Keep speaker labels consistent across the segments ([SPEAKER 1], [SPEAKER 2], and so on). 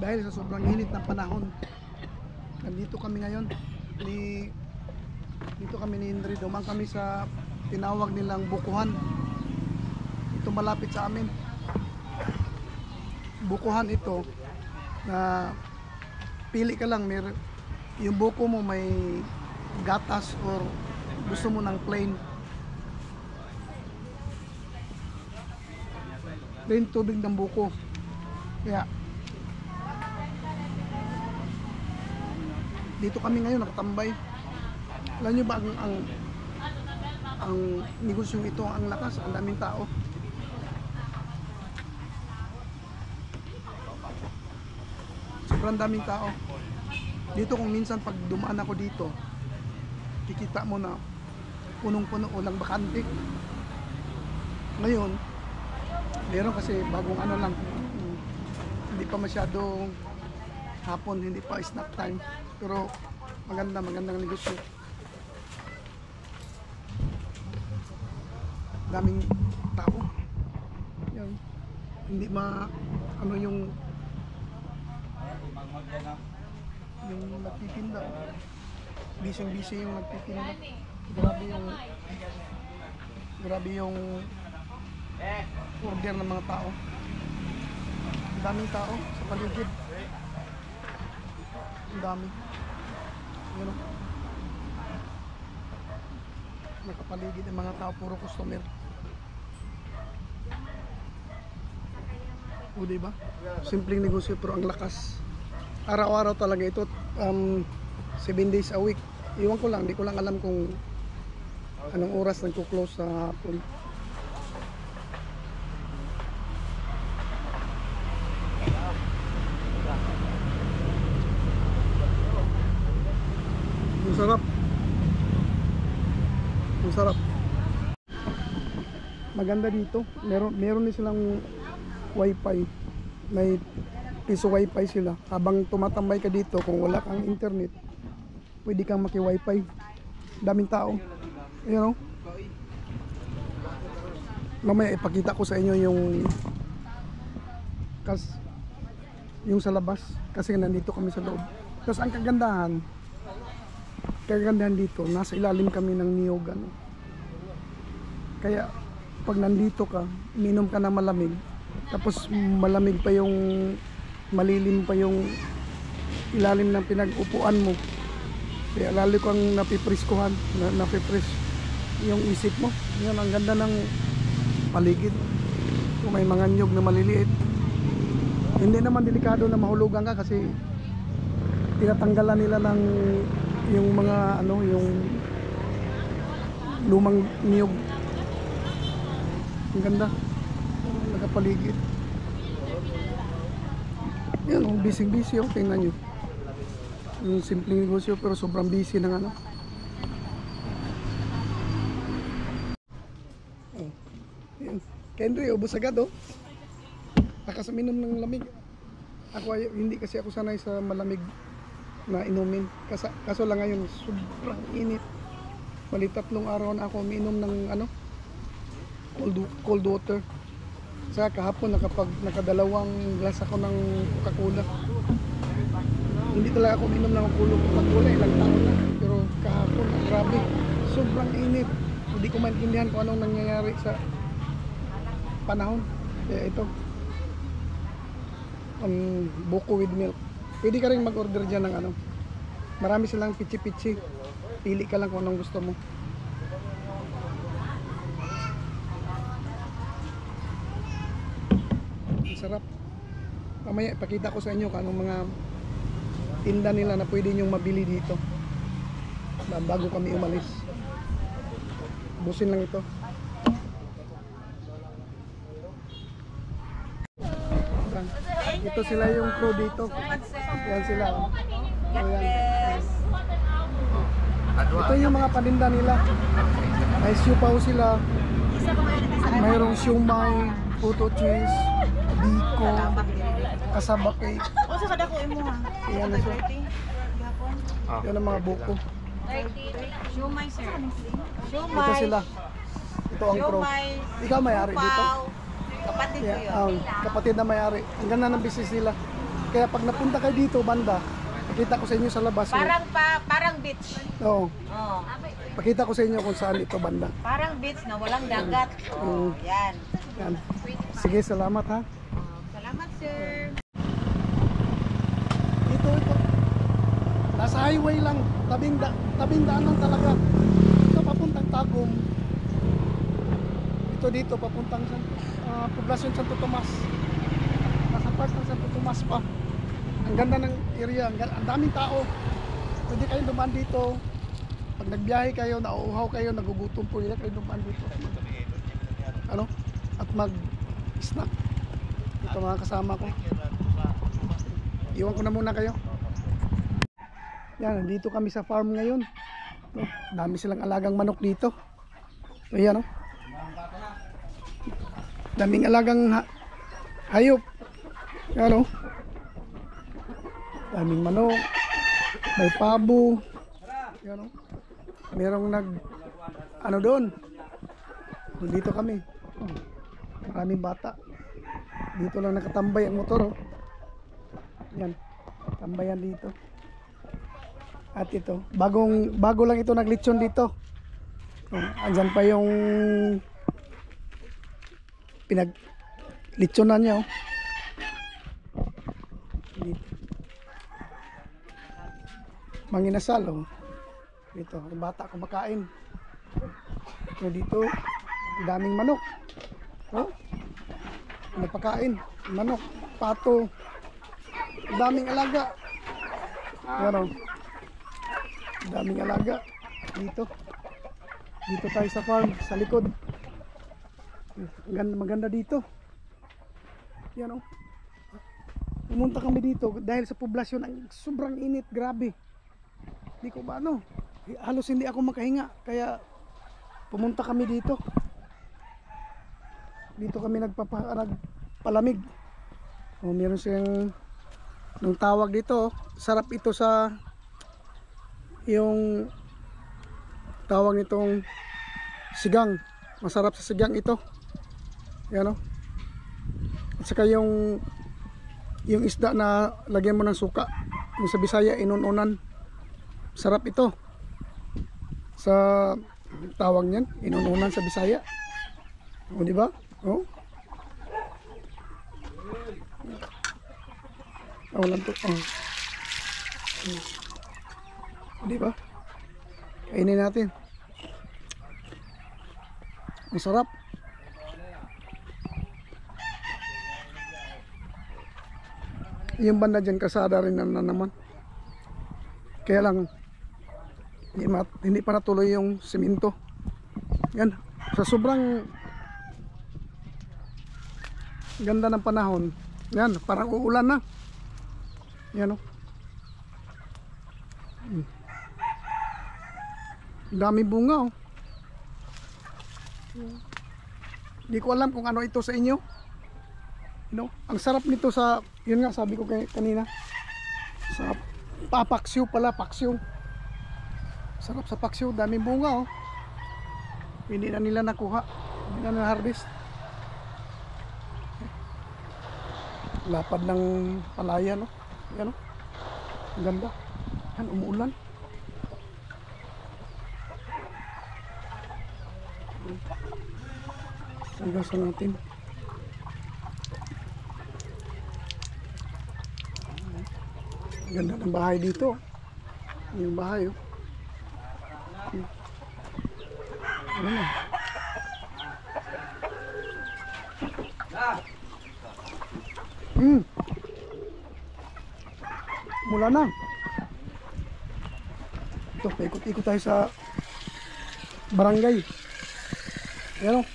[SPEAKER 1] dahil sa sobrang init ng panahon. Nandito kami ngayon dito kami ni Indri. Dumang kami sa tinawag nilang Bukuhan. Ito malapit sa amin. Bukuhan ito na pili ka lang, yung buko mo may gatas or gusto mo ng plain tubig ng buko. Kaya dito kami ngayon nakatambay. Alam nyo ba ang negosyong ito, ang lakas, ang daming tao. Sobrang daming tao. Dito kung minsan pag dumaan ako dito, kikita mo na punong-puno o lang bakante. Ngayon, meron kasi bagong ano lang, hindi pa masyadong hapon, hindi pa snack time. Pero magandang negosyo. Daming tao. Yan. Hindi ano yung nagtitinda. Busy yung nagtitinda. Grabe yung order ng mga tao. Daming tao sa paligid. Ang dami. Yan o. Nakapaligid ang mga tao, puro customer. O diba? Simpleng negosyo pero ang lakas. Araw-araw talaga ito. 7 days a week. Iwan ko lang, di ko lang alam kung anong oras nagko-close sa hapon. Ang sarap. Ang sarap. Maganda dito. Meron din silang wifi. May piso wifi sila. Habang tumatambay ka dito, kung wala kang internet, pwede kang maki-wifi. Daming tao. Ayan o. Mamaya ipakita ko sa inyo yung sa labas. Kasi nandito kami sa loob. Tapos ang kagandahan dito, nasa ilalim kami ng niyog. Kaya pag nandito ka, minom ka na malamig. Tapos malamig pa yung, malilim pa yung ilalim ng pinag-upuan mo. Kaya lalo kang napipriskuhan, napipris yung isip mo. Yan, ang ganda ng paligid. Kung may mga nyog na maliliit, hindi naman delikado na mahulugan ka kasi tinatanggalan nila ng yung mga yung lumang niyog. Ang ganda, nakapaligid. Yan, busy tingnan nyo. Yung simpleng negosyo pero sobrang busy ng yan. Kendry, ubos agad Lakas minom ng lamig. Hindi kasi ako sanay sa malamig na inumin. Kaso lang ngayon sobrang init. Bali 3 araw na ako uminom ng cold water. Sa kahapon nakadalawang glass ako ng Coca-Cola. Hindi talaga ako uminom ng Coca-Cola, ilang taon na. Pero kahapon, grabe, sobrang init. Hindi ko maintindihan kung anong nangyayari sa panahon. Kaya ito, ang buko with milk. Pwede ka rin mag-order dyan ng marami silang pichi-pichi. Pili ka lang kung anong gusto mo. Ang sarap. Mamaya ipakita ko sa inyo kung anong mga tinda nila na pwede nyong mabili dito bago kami umalis. Busin lang ito. Ito sila yung crew dito. Yan sila. Ayan. Ito yung mga paninda nila. May siupaw sila. Mayroong siumay, puto cheese, biko, kasaba cake.
[SPEAKER 2] O sa kada ko imo ha.
[SPEAKER 1] Yan na siya. Yan ang mga buko.
[SPEAKER 2] Siumay sir.
[SPEAKER 1] Ito sila. Ito ang crew. Ikaw may-ari dito?
[SPEAKER 2] Kapatid ko yun.
[SPEAKER 1] Kapatid na may-ari. Ang ganda ng business nila. Kaya pag napunta kayo dito, banda, pakita ko sa inyo sa labas.
[SPEAKER 2] Parang beach.
[SPEAKER 1] Oo.
[SPEAKER 2] Oh.
[SPEAKER 1] Pakita ko sa inyo kung saan ito banda.
[SPEAKER 2] Parang beach na walang dagat. Oh, yan.
[SPEAKER 1] Yan. Sige, salamat ha.
[SPEAKER 2] Salamat, sir.
[SPEAKER 1] Ito. Nasa highway lang. Tabing daanan talaga. Ito papuntang Tagum. Ito dito papuntang Poblasyon Santo Tomas. Nasa part ng Santo Tomas pa. Ang ganda ng area. Ang daming tao. Pwede kayong dumaan dito. Pag nagbiyahe kayo, nauuhaw kayo, nagugutom po, hindi kayo dumaan dito. Ano? At mag-snack. Ito mga kasama ko. Iwan ko na muna kayo. Yan, nandito kami sa farm ngayon. No, dami silang alagang manok dito. So, yan, no? Daming alagang hayop. Yan, no? Daming manok. May pabo. Yan, no? Merong ano doon. Dito kami. Maraming bata. Dito lang nakatambay ang motor, oh. Yan. Tambayan dito. At ito, bago lang ito naglitsyon dito. Andyan pa yung pinaglitsonan niya, oh. Dito. Manginasal, oh. Dito, yung bata kumakain. So dito, daming manok. Oh. Napakain, manok, pato. Daming alaga. Ano? Daming alaga dito. Dito tayo sa farm, sa likod. Maganda dito. Yan, oh. Pumunta kami dito dahil sa poblasyon ang sobrang init, grabe. Hindi ko ba ano, halos hindi ako makahinga, kaya pumunta kami dito. Dito kami nagpalamig. Oh, meron siyang nung tawag dito, sarap ito sa yung tawag nitong sigang. Masarap sa sigang ito. Yan, oh. At saka yung isda na lagyan mo ng suka, yung sa Bisaya inununan. Sarap ito. Sa tawag niyan, inununan sa Bisaya. O, di ba? Oh. Walang to. Oh. Di ba? Kainin natin. Ang sarap. Yung banda dyan, kasada rin na naman. Kaya lang hindi pa natuloy yung semento. Yan, sa sobrang ganda ng panahon, yan, parang uulan na. Yan, oh. Dami bunga, oh. Hindi ko alam kung ano ito sa inyo. You know, ang sarap nito sa, yun nga sabi ko kanina, sa paksiw pala, paksiw. Sarap sa paksiw, daming bunga, oh. Hindi na nila nakuha, hindi na na-harvest. Lapad ng palaya, no? Yan, oh. Ang ganda. Yan, umuulan. Sagasan natin. Ganda ng bahay dito. Yung bahay, oh. Ano na? Mula na. Ito, paikot-ikot tayo sa barangay. Ayan, oh.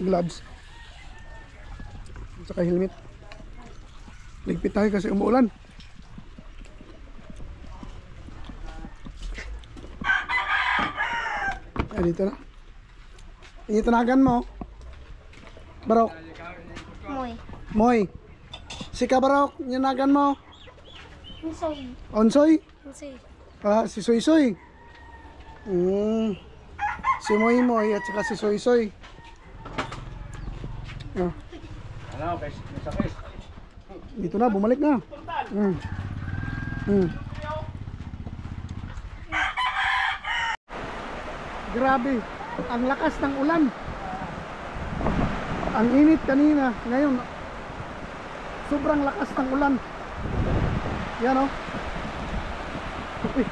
[SPEAKER 1] Gloves. At saka helmet. Ligpit tayo kasi umuulan. Ayan, dito na. Itanagan mo. Barok.
[SPEAKER 3] Moy.
[SPEAKER 1] Moy. Sika Barok, itanagan mo.
[SPEAKER 3] Unsoy.
[SPEAKER 1] Onsoy.
[SPEAKER 3] Unsoy.
[SPEAKER 1] Ah, si Soy Soy. Si Moy Moy at saka si Soy Soy. Oh.
[SPEAKER 4] Ano, guys? Sakis.
[SPEAKER 1] Dito na, bumalik na. Mm. Mm. Grabe, ang lakas ng ulan. Ang init kanina, ngayon sobrang lakas ng ulan. Yan oh. Uy.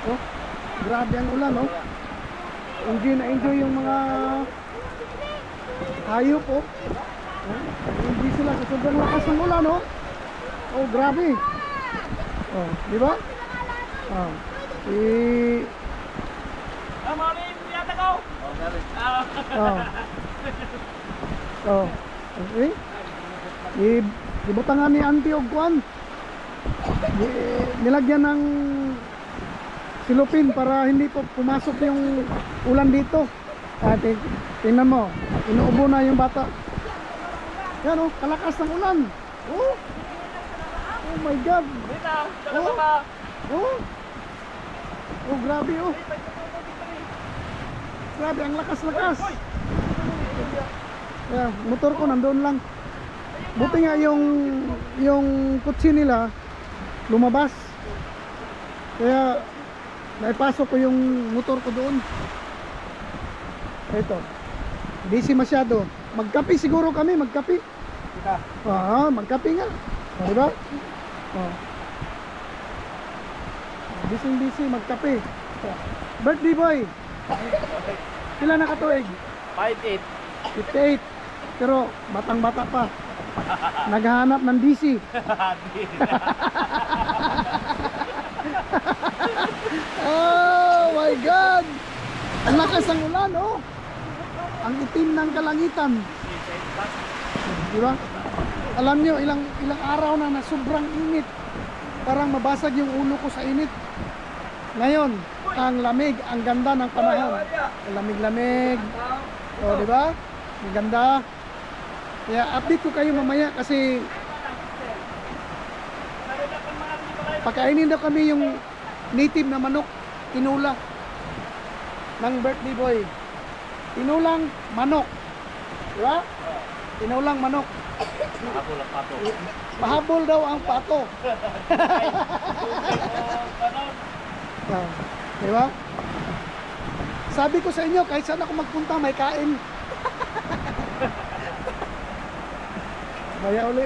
[SPEAKER 1] Oh, grabe ang ulan oh. Enjoy na enjoy yung mga hayop oh. Hindi sila sa sobrang lakas ng ulan oh. Oh, grabe. Oh, di ba? Oh. Oh. Oh. Okay. Ibutangan ni Auntie og kuan. Nilagyan ng silupin para hindi po pumasok yung ulan dito. At tingnan mo, inuubo na yung bata. Yan oh, kalakas ng ulan. Oh. Oh my God. Oh. Oh. Oh, grabe oh. Grabe, ang lakas-lakas. Yeah, motor ko nandoon lang. Buti nga yung kutsi nila lumabas. Kaya naipasok ko yung motor ko doon. Ito. Busy masyado. Magkape siguro kami, magkape. Magkape nga. O, diba? Oh. Busy, magkape. Birthday boy. Sila nakatuig?
[SPEAKER 4] 5'8".
[SPEAKER 1] 58. Pero batang-bata pa. Naghahanap ng DC. Oh my God! Ang lakas ng ulan, oh! Ang itim ng kalangitan. Di ba? Alam nyo, ilang araw na sobrang init. Parang mabasag yung ulo ko sa init. Ngayon, ang lamig, ang ganda ng panahon. Ang lamig-lamig. O, di ba? Ang ganda. Kaya update ko kayo mamaya kasi pakainin daw kami yung native na manok, tinula ng birthday boy. Tinulang manok. Di ba? Tinulang manok.
[SPEAKER 4] Pahabol ang pato.
[SPEAKER 1] Pahabol daw ang pato. Di ba? Sabi ko sa inyo, kahit saan ako magpunta, may kain. Maya uli.